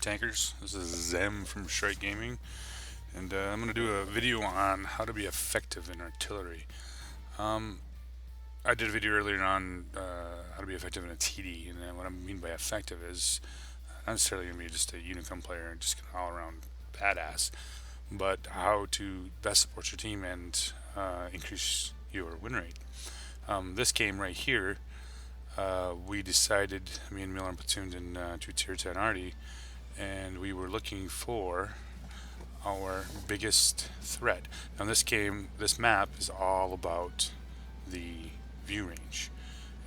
Tankers. This is Zem from Strike Gaming, and I'm going to do a video on how to be effective in artillery. Um, I did a video earlier on how to be effective in a TD, and what I mean by effective is not necessarily going to be just a Unicum player and just an all-around badass, but how to best support your team and increase your win rate. This game right here, we decided, me and Miller and platooned in to Tier 10 Arty, and we were looking for our biggest threat. Now, this map is all about the view range,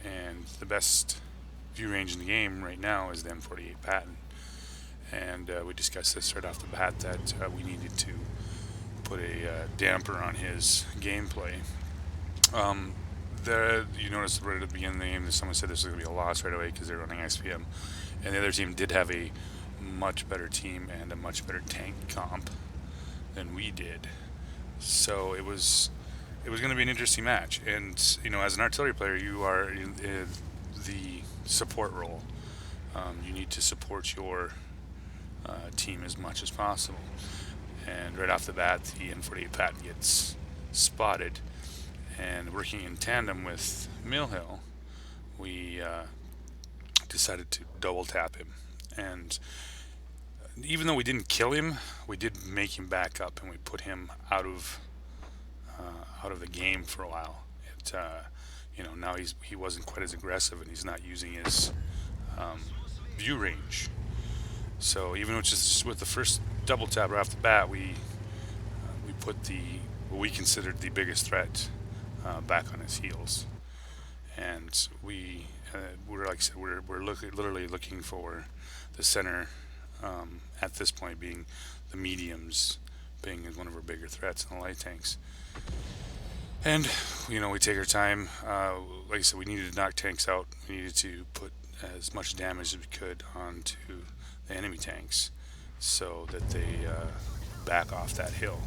and the best view range in the game right now is the M48 Patton. And we discussed this right off the bat that we needed to put a damper on his gameplay. Um, you noticed right at the beginning of the game that someone said this was going to be a loss right away because they're running SPM, and the other team did have a much better team and a much better tank comp than we did. So it was going to be an interesting match. And as an artillery player, you are in the support role. You need to support your team as much as possible. And right off the bat, the N48 Patton gets spotted. And working in tandem with Millhill, we decided to double tap him. And even though we didn't kill him, we did make him back up, and we put him out of the game for a while. Now he wasn't quite as aggressive, and he's not using his view range. So even with the first double tap right off the bat, we put what we considered the biggest threat back on his heels, and we're like I said, we're literally looking for the center. At this point, being the mediums, being one of our bigger threats in the light tanks. And we take our time. Like I said, we needed to knock tanks out. We needed to put as much damage as we could onto the enemy tanks, so that they back off that hill.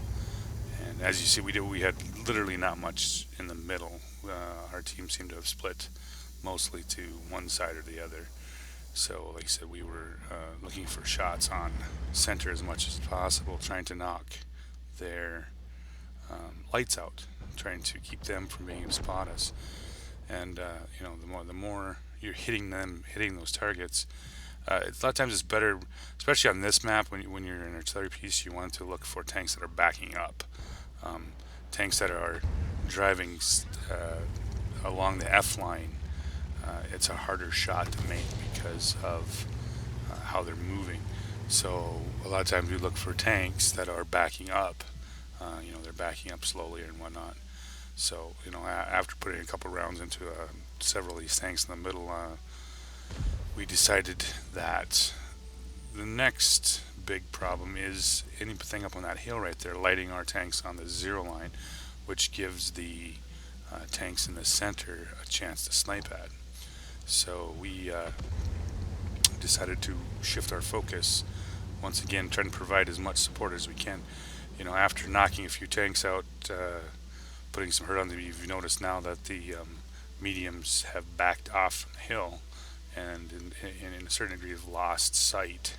And as you see, we had literally not much in the middle. Our team seemed to have split mostly to one side or the other. So, like I said, we were looking for shots on center as much as possible, trying to knock their lights out, trying to keep them from being able to spot us. And the more you're hitting those targets, a lot of times it's better, especially on this map, when you're in an artillery piece, you want to look for tanks that are backing up. Tanks that are driving along the F line, it's a harder shot to make because of how they're moving. So a lot of times we look for tanks that are backing up. They're backing up slowly and whatnot. So after putting a couple rounds into several of these tanks in the middle, we decided that the next big problem is anything up on that hill right there, lighting our tanks on the zero line, which gives the tanks in the center a chance to snipe at. So we decided to shift our focus, once again, trying to provide as much support as we can. After knocking a few tanks out, putting some hurt on them, you've noticed now that the mediums have backed off the hill, and in a certain degree have lost sight,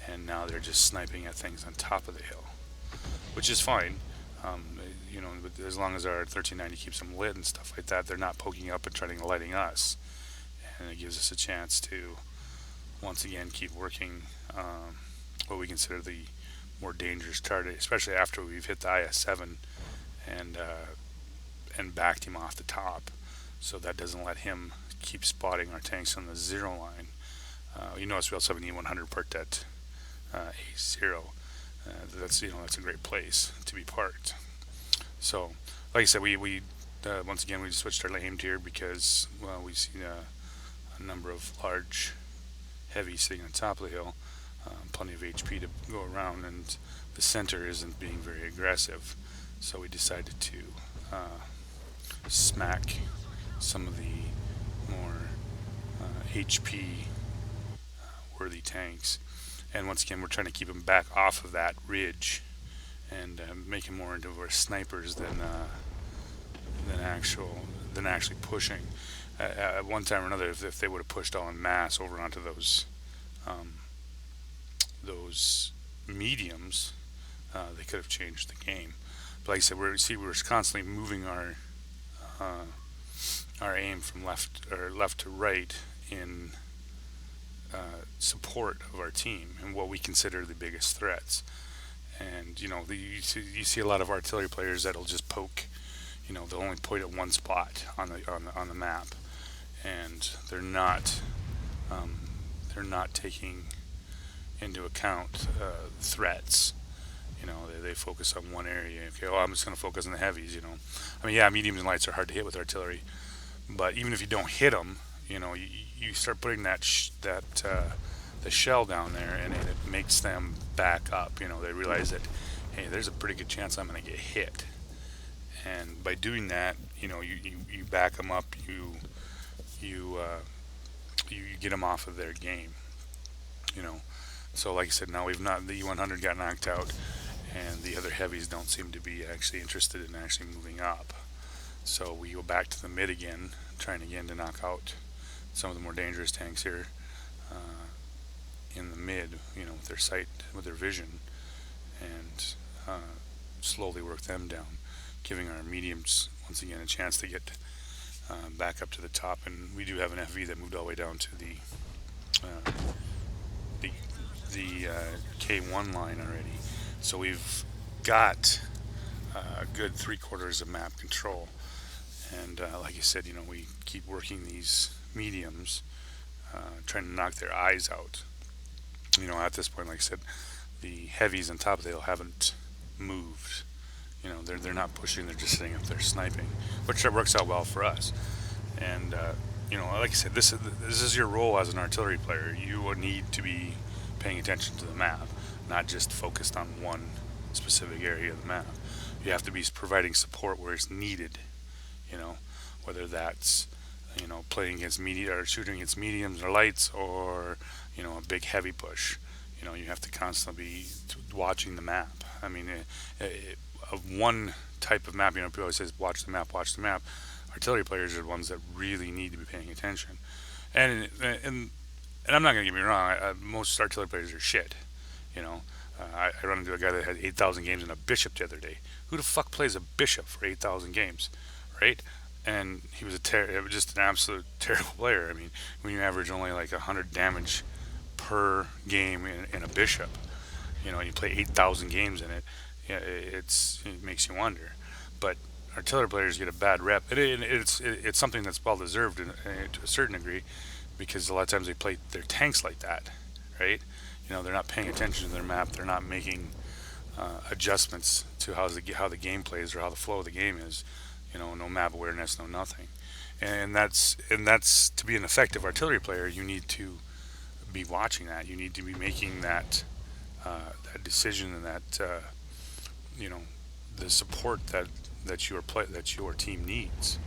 and now they're just sniping at things on top of the hill, which is fine. But as long as our 1390 keeps them lit and stuff like that, they're not poking up and trying to lighting us, and it gives us a chance to once again keep working what we consider the more dangerous target, especially after we've hit the IS-7 and backed him off the top, so that doesn't let him keep spotting our tanks on the zero line. You notice we also have an E100 parked at A0. That's a great place to be parked. So, like I said, we once again we switched our aim here because we see a number of large heavies sitting on top of the hill, plenty of HP to go around, and the center isn't being very aggressive. So we decided to smack some of the more HP worthy tanks. And once again, we're trying to keep them back off of that ridge and make them more into our snipers than actually pushing. At one time or another, if they would have pushed all en masse over onto those those mediums, they could have changed the game. But like I said, we're constantly moving uh, our aim from left to right in support of our team and what we consider the biggest threats. And you see a lot of artillery players that'll just poke. They'll only point at one spot on the map, and um, they're not taking into account threats. They focus on one area. Okay, well, I'm just going to focus on the heavies. I mean, yeah, mediums and lights are hard to hit with artillery, but even if you don't hit them, you start putting the shell down there, and it makes them back up. They realize that, hey, there's a pretty good chance I'm going to get hit, and by doing that, you back them up. You you get them off of their game. You know, so like I said, now we've not the E100 got knocked out, and the other heavies don't seem to be actually interested in actually moving up. So we go back to the mid again, trying again to knock out some of the more dangerous tanks here in the mid, with their sight, with their vision, and slowly work them down, giving our mediums once again a chance to get back up to the top. And we do have an FV that moved all the way down to uh, the K1 line already. So we've got a good 3/4 of map control. And like I said, we keep working these mediums, trying to knock their eyes out. At this point, like I said, the heavies on top of the hill haven't moved. They're not pushing; they're just sitting up there sniping, which works out well for us. And like I said, this is your role as an artillery player. You will need to be paying attention to the map, not just focused on one specific area of the map. You have to be providing support where it's needed. Whether that's playing against media or shooting against mediums or lights, or a big heavy push. You have to constantly be watching the map. I mean, of one type of map, people always say, watch the map, watch the map. Artillery players are the ones that really need to be paying attention. And I'm not going to get me wrong, most artillery players are shit. I run into a guy that had 8,000 games in a bishop the other day. Who the fuck plays a bishop for 8,000 games, right? And he was just an absolute terrible player. I mean, when you average only like 100 damage per game in a bishop, and you play 8,000 games in it, yeah, it makes you wonder. But artillery players get a bad rep. It's something that's well deserved to a certain degree, because a lot of times they play their tanks like that, right? They're not paying attention to their map. They're not making adjustments to how the game plays or how the flow of the game is. No map awareness, no nothing. And that's to be an effective artillery player, you need to be watching that. You need to be making that decision, and that the support that your team needs.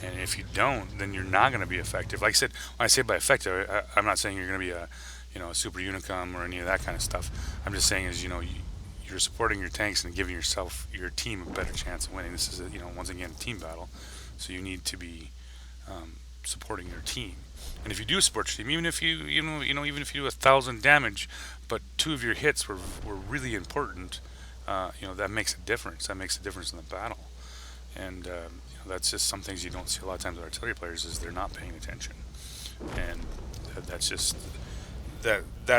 And if you don't, then you're not going to be effective. Like I said, when I say by effective, I'm not saying you're going to be a super unicom or any of that kind of stuff. I'm just saying is you're supporting your tanks and giving your team a better chance of winning. This is once again a team battle, so you need to be supporting your team. And if you do support your team, even if even if you do 1,000 damage, but 2 of your hits were really important, that makes a difference. That makes a difference in the battle. And that's just some things you don't see a lot of times with artillery players, is they're not paying attention. And that's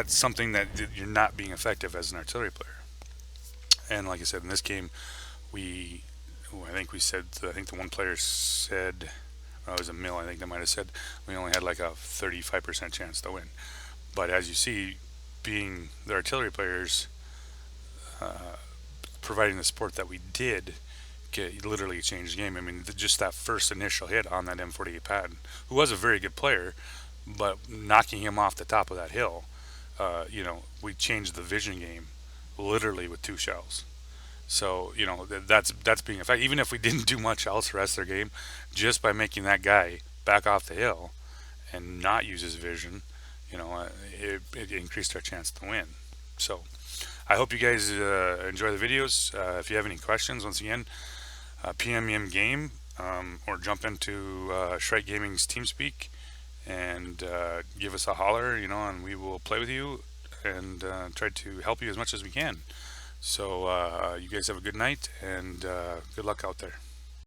something that you're not being effective as an artillery player. And like I said, in this game, I think the one player said, it was a mill, I think they might have said, we only had like a 35% chance to win. But as you see, being the artillery players, providing the support that we did, literally changed the game. I mean, just that first initial hit on that M48 Patton, who was a very good player, but knocking him off the top of that hill, we changed the vision game literally with 2 shells. So that's being effective. Even if we didn't do much else the rest of their game, just by making that guy back off the hill and not use his vision, it increased our chance to win. So I hope you guys enjoy the videos. If you have any questions, once again, PM me in game, or jump into Shrike Gaming's TeamSpeak and give us a holler, and we will play with you. and try to help you as much as we can. So you guys have a good night and good luck out there.